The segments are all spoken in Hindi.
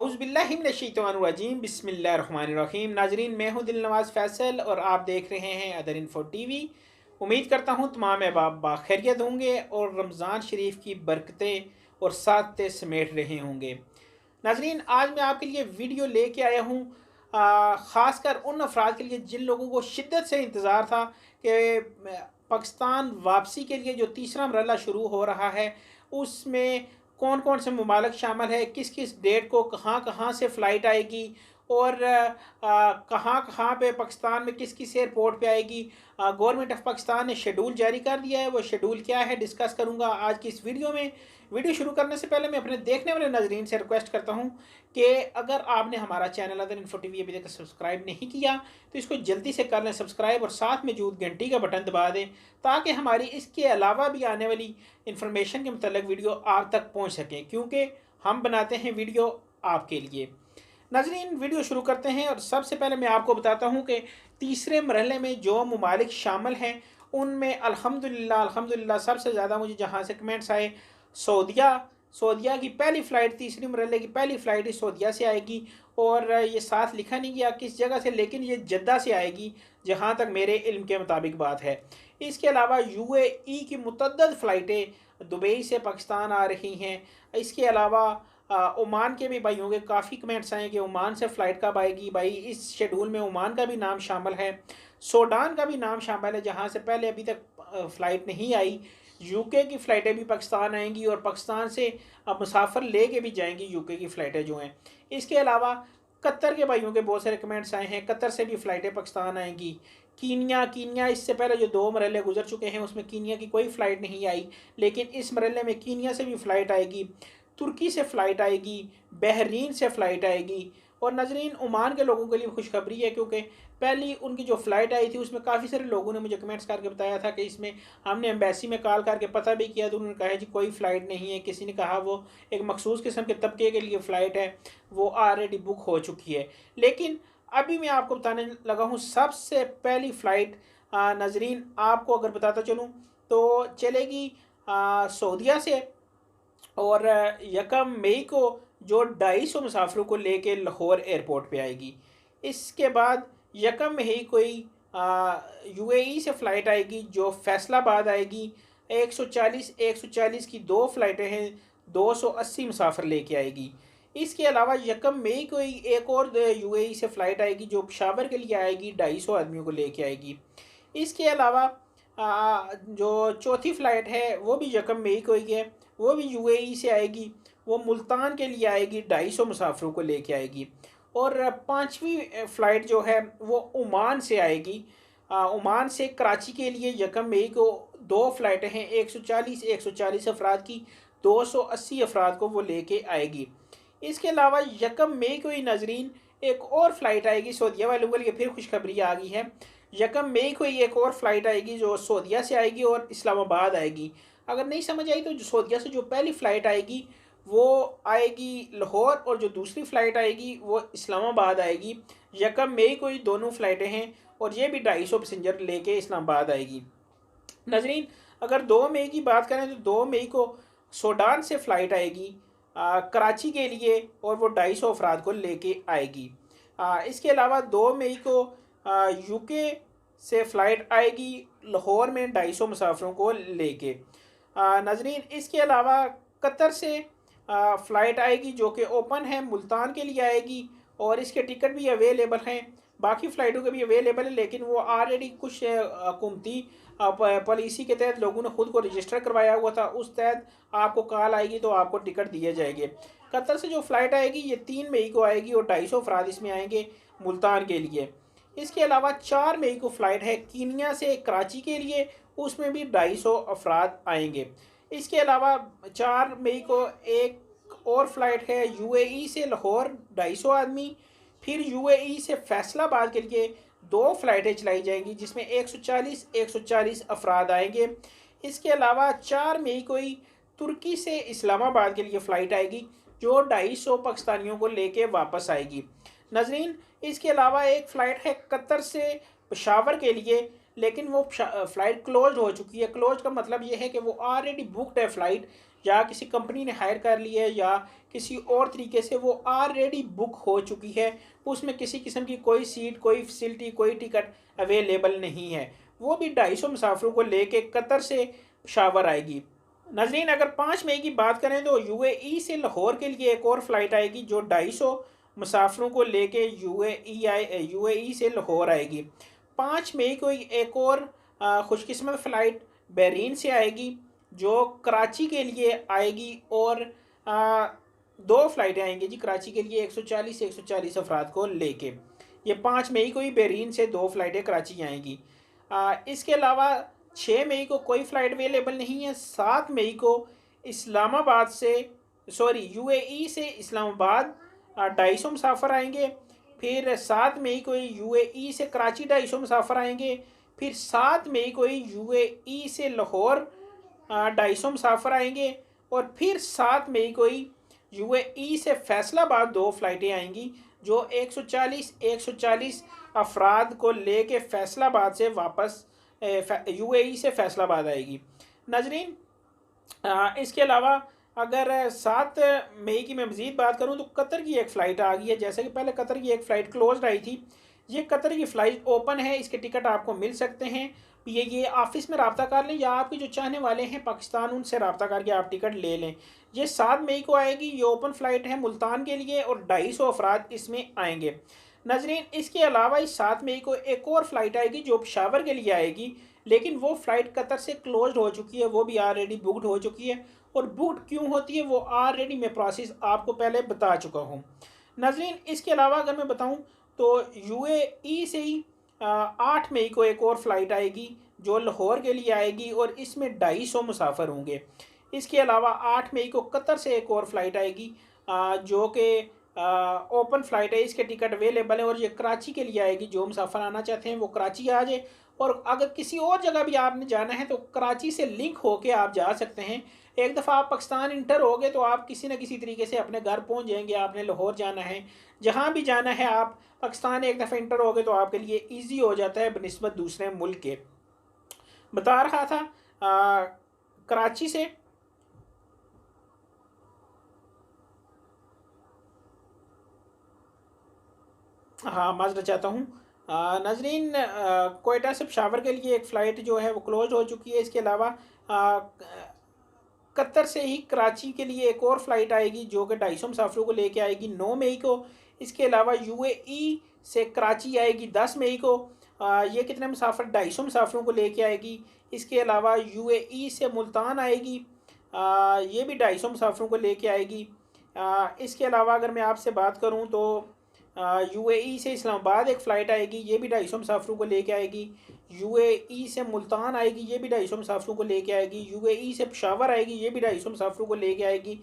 औज़ुबिल्लाहिमिनश्शैतानिर्रजीम बिस्मिल्लाहिर्रहमानिर्रहीम। नाजरीन, मैं हूँ दिलनवाज फैसल और आप देख रहे हैं अदर इन्फो टीवी। उम्मीद करता हूँ तमाम अहबाब बाखैरियत होंगे और रमज़ान शरीफ की बरकतें और सादते समेट रहे होंगे। नाजरीन, आज मैं आपके लिए वीडियो लेके आया हूँ ख़ासकर उन अफराद के लिए जिन लोगों को शिद्दत से इंतज़ार था कि पाकिस्तान वापसी के लिए जो तीसरा मरहला शुरू हो रहा है उसमें कौन कौन से ममालिक शामिल है, किस किस डेट को कहाँ कहाँ से फ़्लाइट आएगी और कहाँ कहाँ पे पाकिस्तान में किस किस एयरपोर्ट पे आएगी। गवर्नमेंट ऑफ पाकिस्तान ने शेड्यूल जारी कर दिया है, वो शेड्यूल क्या है डिस्कस करूँगा आज की इस वीडियो में। वीडियो शुरू करने से पहले मैं अपने देखने वाले नाजरीन से रिक्वेस्ट करता हूँ कि अगर आपने हमारा चैनल अदर इन्फो टीवी अभी तक सब्सक्राइब नहीं किया तो इसको जल्दी से कर लें सब्सक्राइब और साथ में मौजूद घंटी का बटन दबा दें ताकि हमारी इसके अलावा भी आने वाली इंफॉर्मेशन के मतलब वीडियो आप तक पहुँच सकें, क्योंकि हम बनाते हैं वीडियो आपके लिए। नाजरीन, वीडियो शुरू करते हैं और सबसे पहले मैं आपको बताता हूँ कि तीसरे मरहले में जो ममालिक शामिल हैं उनमें अल्हम्दुलिल्लाह सबसे ज़्यादा मुझे जहाँ से कमेंट्स आए सऊदिया सऊदिया की पहली फ़्लाइट, तीसरी मरहले की पहली फ़्लाइट इस सऊदिया से आएगी और ये साथ लिखा नहीं गया किस जगह से, लेकिन ये जद्दा से आएगी जहाँ तक मेरे इल्म के मुताबिक बात है। इसके अलावा यूएई की मुतअद्दिद फ़्लाइटें दुबई से पाकिस्तान आ रही हैं। इसके अलावा ओमान के भी भाई होंगे, काफ़ी कमेंट्स आए कि ओमान से फ़्लाइट कब आएगी। भाई इस शेड्यूल में ओमान का भी नाम शामिल है, सूडान का भी नाम शामिल है जहाँ से पहले अभी तक फ़्लाइट नहीं आई। यूके की फ़्लाइटें भी पाकिस्तान आएंगी और पाकिस्तान से अब मुसाफिर ले के भी जाएंगी यूके की फ़्लाइटें जो हैं। इसके अलावा कतर के भाइयों के बहुत सारे कमेंट्स आए हैं, कतर से भी फ़्लाइटें पाकिस्तान आएंगी। कीनिया इससे पहले जो 2 मरहले गुजर चुके हैं उसमें कीनिया की कोई फ़्लाइट नहीं आई, लेकिन इस मरहले में कीनिया से भी फ़्लाइट आएगी, तुर्की से फ़्लाइट आएगी, बहरीन से फ़्लाइट आएगी। और नाजरीन, ओमान के लोगों के लिए खुशखबरी है क्योंकि पहली उनकी जो फ़्लाइट आई थी उसमें काफ़ी सारे लोगों ने मुझे कमेंट्स करके बताया था कि इसमें हमने एम्बेसी में कॉल करके पता भी किया तो उन्होंने कहा जी कोई फ़्लाइट नहीं है। किसी ने कहा वो एक मखसूस किस्म के तबके के लिए फ़्लाइट है, वो ऑलरेडी बुक हो चुकी है। लेकिन अभी मैं आपको बताने लगा हूँ सबसे पहली फ़्लाइट। नाजरीन, आपको अगर बताता चलूँ तो चलेगी सऊदिया से और यकम मई को जो 250 मुसाफिरों को लेके लाहौर एयरपोर्ट पे आएगी। इसके बाद यकम मई को ही यूएई से फ़्लाइट आएगी जो फैसलाबाद आएगी। 140 की 2 फ़्लाइटें हैं, 280 मुसाफिर लेके आएगी। इसके अलावा यकम मई को ही एक और यूएई से फ़्लाइट आएगी जो पेशावर के लिए आएगी, 250 आदमियों को लेके आएगी। इसके अलावा जो चौथी फ़्लाइट है वो भी यकम मई को ही है, वो भी यूएई से आएगी, वो मुल्तान के लिए आएगी, 250 मुसाफिरों को लेके आएगी। और पाँचवीं फ़्लाइट जो है वो ओमान से आएगी। ओमान से कराची के लिए यकम मई को 2 फ़्लाइटें हैं, 140 अफराद की, 280 अफराद को वो लेके आएगी। इसके अलावा यकम मई को ही नाजरीन एक और फ़्लाइट आएगी सऊदीया वालों के लिए, फिर खुशखबरी आ गई है। यकम मई को ही एक और फ़्लाइट आएगी जो सऊदीया से आएगी और इस्लामाबाद आएगी। अगर नहीं समझ आई तो जो सऊदीया से जो पहली फ़्लाइट आएगी वो आएगी लाहौर और जो दूसरी फ़्लाइट आएगी वो इस्लामाबाद आएगी। यकम मई को ही दोनों फ़्लाइटें हैं और ये भी 250 पैसेंजर लेके इस्लामाबाद आएगी। नाजरीन, अगर 2 मई की बात करें तो 2 मई को सूडान से फ़्लाइट आएगी कराची के लिए और वो 250 अफराद को लेके आएगी। इसके अलावा 2 मई को यूके से फ़्लाइट आएगी लाहौर में 250 मुसाफिरों को लेके। नाजरीन, इसके अलावा कतर से फ़्लाइट आएगी जो कि ओपन है, मुल्तान के लिए आएगी और इसके टिकट भी अवेलेबल हैं। बाकी फ़्लाइटों के भी अवेलेबल है लेकिन वो ऑलरेडी कुछ हुकूमती पॉलिसी के तहत लोगों ने ख़ुद को रजिस्टर करवाया हुआ था, उस तहत आपको कॉल आएगी तो आपको टिकट दिए जाएंगे। कतर से जो फ़्लाइट आएगी ये 3 मई को आएगी और 250 अफराद इसमें आएंगे मुल्तान के लिए। इसके अलावा 4 मई को फ़्लाइट है कीनिया से कराची के लिए, उसमें भी 250 अफराद आएंगे। इसके अलावा 4 मई को एक और फ़्लाइट है यूएई से लाहौर, 250 आदमी। फिर यूएई से फैसलाबाद के लिए 2 फ़्लाइटें चलाई जाएंगी जिसमें 140 अफराद आएंगे। इसके अलावा 4 मई को ही तुर्की से इस्लामाबाद के लिए फ़्लाइट आएगी जो 250 पाकिस्तानियों को लेके वापस आएगी। नाजरीन, इसके अलावा एक फ़्लाइट है कतर से पेशावर के लिए, लेकिन वो फ़्लाइट क्लोज हो चुकी है। क्लोज का मतलब ये है कि वो ऑलरेडी बुकड है फ़्लाइट, या किसी कंपनी ने हायर कर लिया है या किसी और तरीके से वो ऑलरेडी बुक हो चुकी है, उसमें किसी किस्म की कोई सीट, कोई फैसिलिटी, कोई टिकट अवेलेबल नहीं है, वो भी 250 मुसाफिरों को लेके कतर से पेशावर आएगी। नाजरीन, अगर 5 मई की बात करें तो यूएई से लाहौर के लिए एक और फ़्लाइट आएगी जो 250 मुसाफिरों को लेके यूएई से लाहौर आएगी। 5 मई को एक और खुशकिस्मत फ़्लाइट बहरीन से आएगी जो कराची के लिए आएगी, और दो फ़्लाइटें आएंगी जी कराची के लिए 140 अफराद को लेके। ये 5 मई को ही बहरीन से दो फ़्लाइटें कराची आएंगी। इसके अलावा 6 मई को कोई फ़्लाइट अवेलेबल नहीं है। 7 मई को इस्लामाबाद से यूएई से इस्लामाबाद 250 मुसाफिर आएंगे। फिर 7 मई को यूएई से कराची 250 मुसाफिर आएंगे। फिर 7 मई को यूएई से लाहौर 250 मुसाफिर आएंगे। और फिर 7 मई को यूएई से फैसलाबाद दो फ़्लाइटें आएंगी जो 140 अफराद को लेके फैसलाबाद से वापस यूएई से फैसलाबाद आएगी। नाजरीन, इसके अलावा अगर 7 मई की मैं मज़ीद बात करूं तो कतर की एक फ़्लाइट आ गई है। जैसे कि पहले कतर की एक फ़्लाइट क्लोज्ड आई थी, ये कतर की फ़्लाइट ओपन है, इसके टिकट आपको मिल सकते हैं। ये ऑफिस में रब्ता कर लें या आपके जो चाहने वाले हैं पाकिस्तान, उनसे रब्ता करके आप टिकट ले लें। ये 7 मई को आएगी, ये ओपन फ़्लाइट है मुल्तान के लिए और 250 अफराद इसमें आएंगे। नाजरीन, इसके अलावा इस 7 मई को एक और फ़्लाइट आएगी जो पेशावर के लिए आएगी, लेकिन वो फ़्लाइट कतर से क्लोज्ड हो चुकी है, वो भी ऑलरेडी बुकड हो चुकी है। और बुकड क्यों होती है वो ऑलरेडी मैं प्रोसेस आपको पहले बता चुका हूँ। नाजरीन, इसके अलावा अगर मैं बताऊँ तो यूएई से ही 8 मई को एक और फ़्लाइट आएगी जो लाहौर के लिए आएगी और इसमें 250 मुसाफिर होंगे। इसके अलावा 8 मई को कतर से एक और फ़्लाइट आएगी जो कि ओपन फ़्लाइट है, इसके टिकट अवेलेबल है और ये कराची के लिए आएगी। जो मुसाफिर आना चाहते हैं वो कराची आ जाए, और अगर किसी और जगह भी आपने जाना है तो कराची से लिंक होके आप जा सकते हैं। एक दफ़ा आप पाकिस्तान इंटर हो गए तो आप किसी न किसी तरीके से अपने घर पहुंच जाएंगे। आपने लाहौर जाना है, जहां भी जाना है, आप पाकिस्तान एक दफ़ा इंटर हो गए तो आपके लिए ईजी हो जाता है बनिस्बत दूसरे मुल्क के। बता रहा था कराची से हाँ, माजरत चाहता हूँ। नाजरीन, कोयटा से पेशावर के लिए एक फ़्लाइट जो है वो क्लोज हो चुकी है। इसके अलावा कतर से ही कराची के लिए एक और फ़्लाइट आएगी जो कि 250 मुसाफिरों को लेके आएगी 9 मई को। इसके अलावा यूएई से कराची आएगी 10 मई को। ये कितने मुसाफिर, 250 मुसाफिरों को लेके आएगी। इसके अलावा यूएई से मुल्तान आएगी, ये भी 250 मुसाफिरों को लेके आएगी। इसके अलावा अगर मैं आपसे बात करूं तो यूएई से इस्लामाबाद एक फ़्लाइट आएगी, ये भी 250 मुसाफिरों को लेके आएगी। यूएई से मुल्तान आएगी, ये भी 250 मुसाफिरों को लेके आएगी। यूएई से पेशावर आएगी, ये भी 250 मुसाफिरों को लेके आएगी।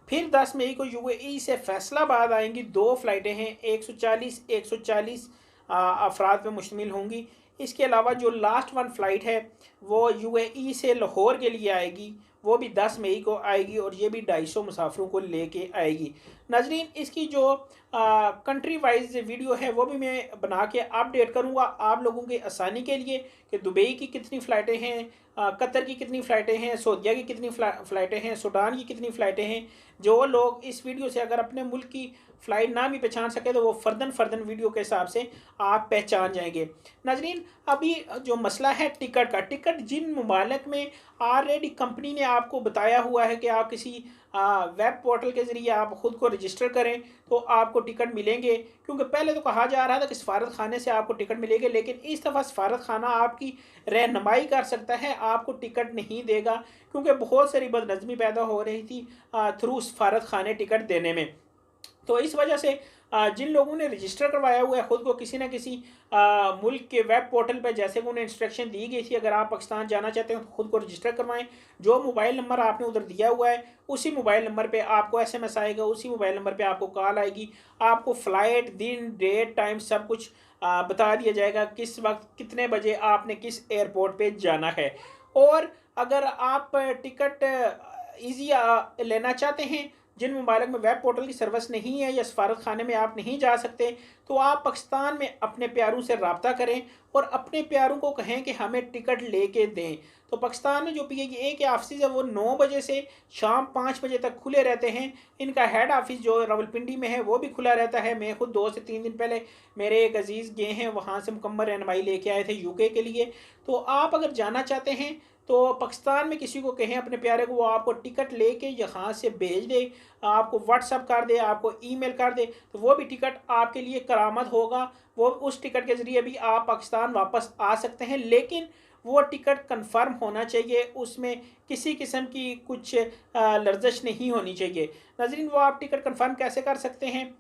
फिर 10 मई को यूएई से फैसलाबाद आएंगी, दो फ़्लाइटें हैं, 140 अफराद पे मुश्तमिल होंगी। इसके अलावा जो लास्ट वन फ़्लाइट है वो यूएई से लाहौर के लिए आएगी, वो भी 10 मई को आएगी और ये भी 250 मुसाफिरों को लेके आएगी। नाजरीन, इसकी जो कंट्री वाइज वीडियो है वो भी मैं बना के अपडेट करूँगा आप लोगों के आसानी के लिए कि दुबई की कितनी फ़्लाइटें हैं, कतर की कितनी फ़्लाइटें हैं, सऊदीया की कितनी फ़्लाइटें हैं, सूडान की कितनी फ़्लाइटें हैं। जो लोग इस वीडियो से अगर अपने मुल्क की फ़्लाइट ना भी पहचान सके तो वो फ़र्दन वीडियो के हिसाब से आप पहचान जाएंगे। नाजरीन, अभी जो मसला है टिकट का, टिकट जिन ममालिक में ऑलरेडी कंपनी ने आपको बताया हुआ है कि आप किसी वेब पोर्टल के ज़रिए आप ख़ुद को रजिस्टर करें तो आपको टिकट मिलेंगे। क्योंकि पहले तो कहा जा रहा था कि सफारत खाने से आपको टिकट मिलेंगे, लेकिन इस दफ़ा सफारत खाना आपकी रहनुमाई कर सकता है, आपको टिकट नहीं देगा, क्योंकि बहुत सारी बदनज़मी पैदा हो रही थी थ्रू सफारत खाने टिकट देने में। तो इस वजह से जिन लोगों ने रजिस्टर करवाया हुआ है ख़ुद को किसी न किसी मुल्क के वेब पोर्टल पर, जैसे कि उन्हें इंस्ट्रक्शन दी गई थी अगर आप पाकिस्तान जाना चाहते हैं तो ख़ुद को रजिस्टर करवाएं। जो मोबाइल नंबर आपने उधर दिया हुआ है उसी मोबाइल नंबर पे आपको एसएमएस आएगा, उसी मोबाइल नंबर पे आपको कॉल आएगी, आपको फ़्लाइट, दिन, डेट, टाइम सब कुछ बता दिया जाएगा, किस वक्त कितने बजे आपने किस एयरपोर्ट पर जाना है। और अगर आप टिकट ईजी लेना चाहते हैं जिन ममालिक में वेब पोर्टल की सर्विस नहीं है या सफारत खाने में आप नहीं जा सकते, तो आप पाकिस्तान में अपने प्यारों से रब्ता करें और अपने प्यारों को कहें कि हमें टिकट लेके दें। तो पाकिस्तान में जो PIA के ऑफिस है वो 9 बजे से शाम 5 बजे तक खुले रहते हैं। इनका हेड ऑफिस जो रावलपिंडी में है वो भी खुला रहता है। मैं खुद 2 से 3 दिन पहले मेरे एक अजीज़ गए हैं, वहाँ से मुकम्मल रहनुमाई लेके आए थे UK के लिए। तो आप अगर जाना चाहते हैं तो पाकिस्तान में किसी को कहें अपने प्यारे को, वो आपको टिकट लेके यहाँ से भेज दे, आपको व्हाट्सअप कर दे, आपको ईमेल कर दे, तो वो भी टिकट आपके लिए करामत होगा। वो उस टिकट के ज़रिए भी आप पाकिस्तान वापस आ सकते हैं, लेकिन वो टिकट कंफर्म होना चाहिए, उसमें किसी किस्म की कुछ लर्जिश नहीं होनी चाहिए। नाज़रीन, वो आप टिकट कंफर्म कैसे कर सकते हैं?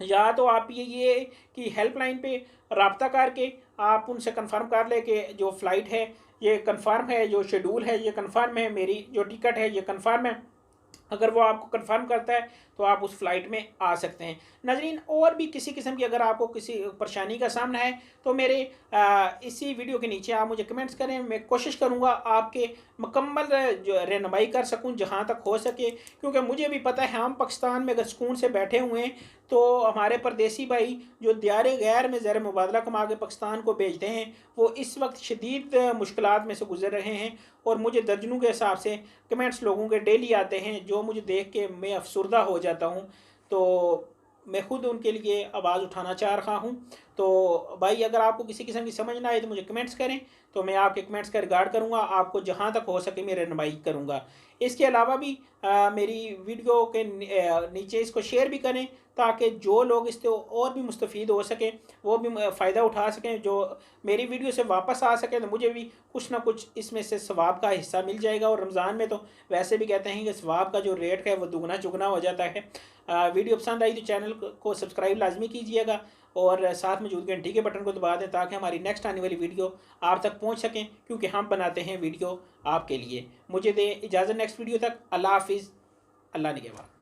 या तो आप ये कि हेल्पलाइन पे रब्ता करके आप उनसे कंफर्म कर लें कि जो फ़्लाइट है ये कंफर्म है, जो शेड्यूल है ये कंफर्म है, मेरी जो टिकट है ये कंफर्म है। अगर वो आपको कंफर्म करता है तो आप उस फ्लाइट में आ सकते हैं। नाज़रीन, और भी किसी किस्म की अगर आपको किसी परेशानी का सामना है तो मेरे इसी वीडियो के नीचे आप मुझे कमेंट्स करें। मैं कोशिश करूँगा आपके मुकम्मल जो रहनुमाई कर सकूँ जहाँ तक हो सके, क्योंकि मुझे भी पता है हम पाकिस्तान में अगर सुकून से बैठे हुए हैं तो हमारे परदेसी भाई जो दियारे गैर में ज़र मुबादला कमा के पाकिस्तान को भेजते हैं वो इस वक्त शदीद मुश्किलात में से गुजर रहे हैं। और मुझे दर्जनों के हिसाब से कमेंट्स लोगों के डेली आते हैं जो मुझे देख के मैं अफसुर्दा हो जाता हूँ। तो मैं खुद उनके लिए आवाज़ उठाना चाह रहा हूँ। तो भाई, अगर आपको किसी किस्म की समझ ना आए तो मुझे कमेंट्स करें, तो मैं आपके कमेंट्स का रिगार्ड करूँगा, आपको जहाँ तक हो सके मैं रहनुमाई करूँगा। इसके अलावा भी मेरी वीडियो के नीचे इसको शेयर भी करें ताकि जो लोग इससे और भी मुस्तफ़ीद हो सकें, वो भी फ़ायदा उठा सकें, जो मेरी वीडियो से वापस आ सकें, तो मुझे भी कुछ ना कुछ इसमें से सवाब का हिस्सा मिल जाएगा। और रमज़ान में तो वैसे भी कहते हैं कि सवाब का जो रेट है वो दुगना चुगना हो जाता है। वीडियो पसंद आई तो चैनल को सब्सक्राइब लाजमी कीजिएगा और साथ मौजूद घंटी के बटन को दबा दें ताकि हमारी नेक्स्ट आने वाली वीडियो आप तक पहुंच सकें, क्योंकि हम बनाते हैं वीडियो आपके लिए। मुझे दें इजाज़त नेक्स्ट वीडियो तक। अल्लाह हाफिज़। अल्लाह निगहबान।